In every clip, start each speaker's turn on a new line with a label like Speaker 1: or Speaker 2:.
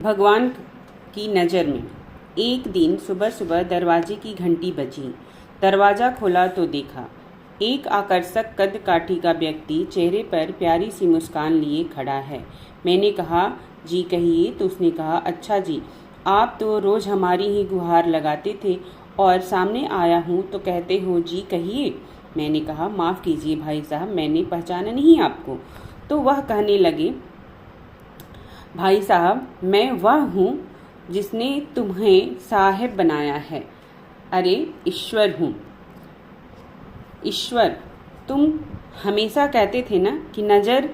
Speaker 1: भगवान की नज़र में। एक दिन सुबह सुबह दरवाजे की घंटी बजी। दरवाज़ा खोला तो देखा एक आकर्षक कद काठी का व्यक्ति चेहरे पर प्यारी सी मुस्कान लिए खड़ा है। मैंने कहा, जी कहिए। तो उसने कहा, अच्छा जी, आप तो रोज़ हमारी ही गुहार लगाते थे और सामने आया हूँ तो कहते हो जी कहिए। मैंने कहा, माफ़ कीजिए भाई साहब, मैंने पहचाना नहीं आपको। तो वह कहने लगे, भाई साहब, मैं वह हूँ जिसने तुम्हें साहेब बनाया है। अरे ईश्वर हूँ। ईश्वर, तुम हमेशा कहते थे ना कि नज़र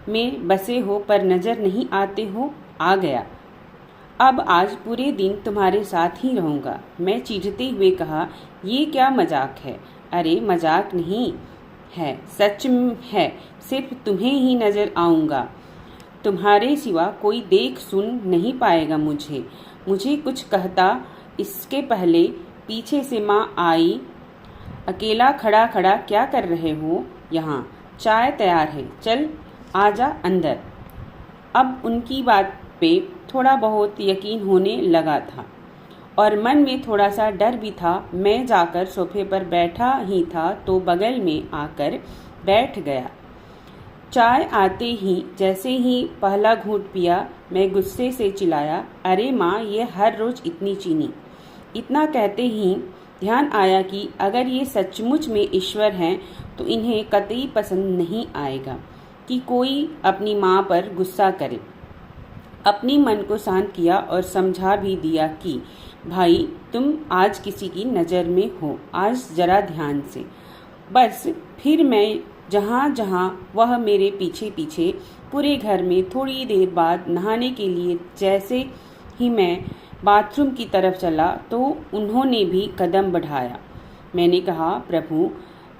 Speaker 1: में बसे हो पर नज़र नहीं आते हो। आ गया। अब आज पूरे दिन तुम्हारे साथ ही रहूँगा। मैं चीढ़ते हुए कहा, ये क्या मजाक है। अरे मजाक नहीं है, सच है। सिर्फ तुम्हें ही नज़र आऊँगा, तुम्हारे सिवा कोई देख सुन नहीं पाएगा मुझे कुछ कहता इसके पहले पीछे से माँ आई। अकेला खड़ा खड़ा क्या कर रहे हो यहाँ? चाय तैयार है, चल आजा अंदर। अब उनकी बात पे थोड़ा बहुत यकीन होने लगा था और मन में थोड़ा सा डर भी था। मैं जाकर सोफे पर बैठा ही था तो बगल में आकर बैठ गया। चाय आते ही जैसे ही पहला घूंट पिया, मैं गुस्से से चिल्लाया, अरे माँ, ये हर रोज़ इतनी चीनी। इतना कहते ही ध्यान आया कि अगर ये सचमुच में ईश्वर हैं तो इन्हें कतई पसंद नहीं आएगा कि कोई अपनी माँ पर गुस्सा करे। अपनी मन को शांत किया और समझा भी दिया कि भाई, तुम आज किसी की नज़र में हो, आज जरा ध्यान से। बस फिर मैं जहाँ जहाँ वह मेरे पीछे पीछे पूरे घर में। थोड़ी देर बाद नहाने के लिए जैसे ही मैं बाथरूम की तरफ चला तो उन्होंने भी कदम बढ़ाया। मैंने कहा, प्रभु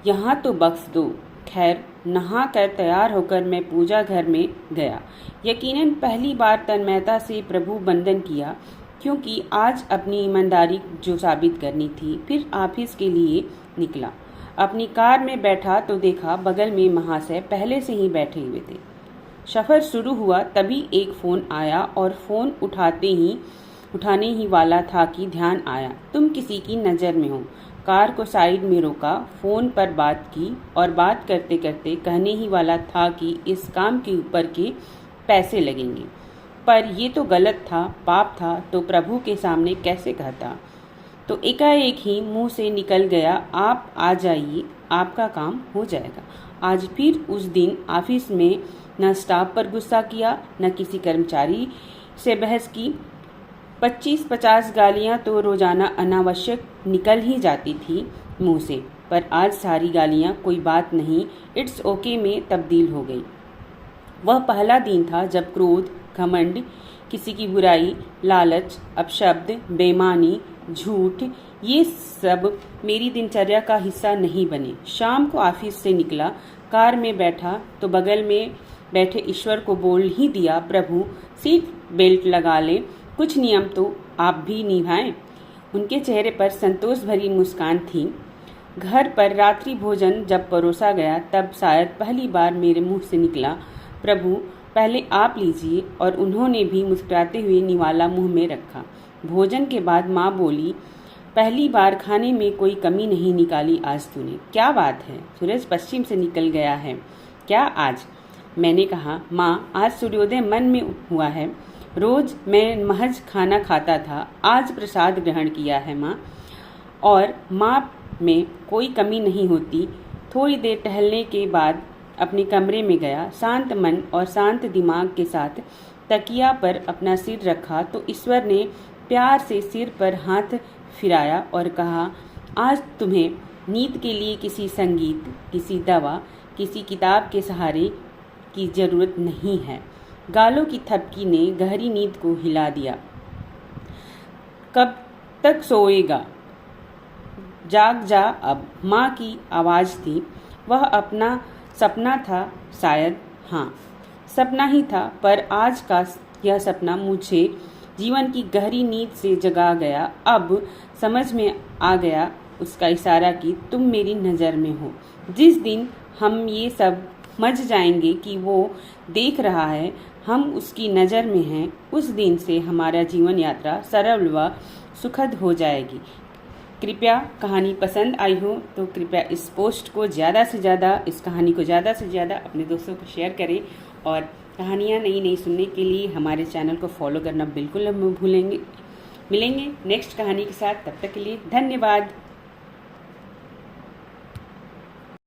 Speaker 1: यहाँ तो बख्श दो। खैर, नहा कर तैयार होकर मैं पूजा घर में गया। यकीनन पहली बार तन्मयता से प्रभु बंदन किया, क्योंकि आज अपनी ईमानदारी जो साबित करनी थी। फिर ऑफिस के लिए निकला। अपनी कार में बैठा तो देखा बगल में महाशय पहले से ही बैठे हुए थे। सफ़र शुरू हुआ तभी एक फ़ोन आया और फ़ोन उठाने ही वाला था कि ध्यान आया, तुम किसी की नज़र में हो। कार को साइड में रोका, फ़ोन पर बात की और बात करते करते कहने ही वाला था कि इस काम के ऊपर के पैसे लगेंगे। पर ये तो गलत था, पाप था, तो प्रभु के सामने कैसे कहता। तो एकाएक ही मुंह से निकल गया, आप आ जाइए, आपका काम हो जाएगा। आज फिर उस दिन ऑफिस में न स्टाफ पर गुस्सा किया, न किसी कर्मचारी से बहस की। 25-50 गालियां तो रोजाना अनावश्यक निकल ही जाती थी मुंह से, पर आज सारी गालियां कोई बात नहीं, इट्स ओके में तब्दील हो गई। वह पहला दिन था जब क्रोध, घमंड, किसी की बुराई, लालच, अपशब्द, बेईमानी, झूठ, ये सब मेरी दिनचर्या का हिस्सा नहीं बने। शाम को ऑफिस से निकला, कार में बैठा तो बगल में बैठे ईश्वर को बोल ही दिया, प्रभु सीट बेल्ट लगा लें, कुछ नियम तो आप भी निभाएं। उनके चेहरे पर संतोष भरी मुस्कान थी। घर पर रात्रि भोजन जब परोसा गया तब शायद पहली बार मेरे मुंह से निकला, प्रभु पहले आप लीजिए, और उन्होंने भी मुस्कुराते हुए निवाला मुंह में रखा। भोजन के बाद माँ बोली, पहली बार खाने में कोई कमी नहीं निकाली आज तूने। क्या बात है, सूरज पश्चिम से निकल गया है क्या आज? मैंने कहा, माँ, आज सूर्योदय मन में हुआ है। रोज मैं महज खाना खाता था, आज प्रसाद ग्रहण किया है माँ, और माँ में कोई कमी नहीं होती। थोड़ी देर टहलने के बाद अपने कमरे में गया। शांत मन और शांत दिमाग के साथ तकिया पर अपना सिर रखा तो ईश्वर ने प्यार से सिर पर हाथ फिराया और कहा, आज तुम्हें नींद के लिए किसी संगीत, किसी दवा, किसी किताब के सहारे की जरूरत नहीं है। गालों की थपकी ने गहरी नींद को हिला दिया। कब तक सोएगा? जाग जा अब, माँ की आवाज़ थी। वह अपना सपना था शायद। हाँ, सपना ही था, पर आज का यह सपना मुझे जीवन की गहरी नींद से जगा गया। अब समझ में आ गया उसका इशारा कि तुम मेरी नज़र में हो। जिस दिन हम ये सब समझ जाएंगे कि वो देख रहा है, हम उसकी नज़र में हैं, उस दिन से हमारा जीवन यात्रा सरल व सुखद हो जाएगी। कृपया कहानी पसंद आई हो तो कृपया इस पोस्ट को ज़्यादा से ज़्यादा, इस कहानी को ज़्यादा से ज़्यादा अपने दोस्तों को शेयर करें और कहानियाँ नई नई सुनने के लिए हमारे चैनल को फॉलो करना बिल्कुल न भूलेंगे। मिलेंगे नेक्स्ट कहानी के साथ, तब तक के लिए धन्यवाद।